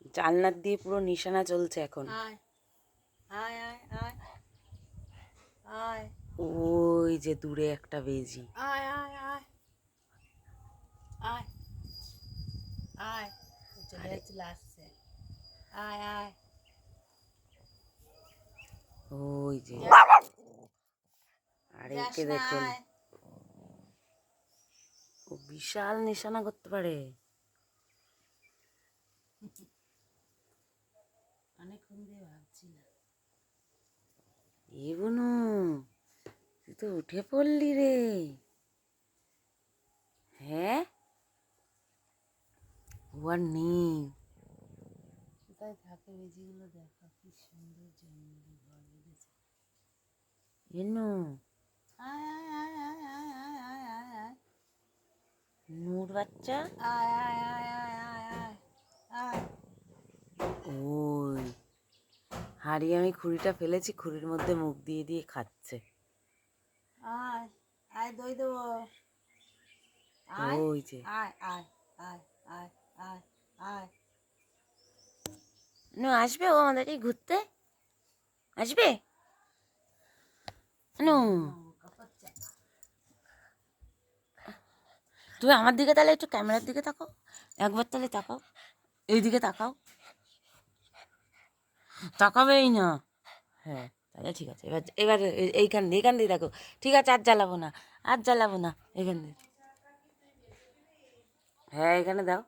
জানলার দিয়ে পুরো নিশানা চলছে এখন। আয় আয় আয় আয় আয় ওই যে দূরে একটা বেজি। আয় আয় আয় আয় আয় চলে চলে আসছে। আয় আয় ওই যে আর যাস একে না, দেখুন, আয়। ও বিশাল নিশানা করতে পারে। অনেকক্ষণ দিয়ে ভাবছিলাম। এ বুনু, তুই তো উঠে পড়লি রে। হ্যাঁ, ও আর নেই। কোথায় থাকে বেজিগুলো দেখো, কি সুন্দর জঙ্গলি ঘর বেঁধেছে। এনু আয় আয় আয় আয় আয় আয় আয় আয় নূর বাচ্চা। আয় আয় আয় আয় আয় আয় আয় ওই হাড়ি আমি খুঁড়িটা ফেলেছি, খুঁড়ির মধ্যে মুখ দিয়ে দিয়ে খাচ্ছে। আয় আয় দই দেবো। আয় ওই যে আয় আয় আয় আয় আয় আয় নু আসবে, ও আমাদেরকে ঘুরতে আসবে। নু তুমি আমার দিকে তাহলে একটু ক্যামেরার দিকে তাকাও, একবার তাহলে তাকাও, এইদিকে তাকাও। তাকাবেই না। হ্যাঁ তাহলে ঠিক আছে, এবার এবার এইখান দিয়ে দেখো। ঠিক আছে, আর জ্বালাবো না, আর জ্বালাবো না, এখান দিয়ে। হ্যাঁ এখানে দাও।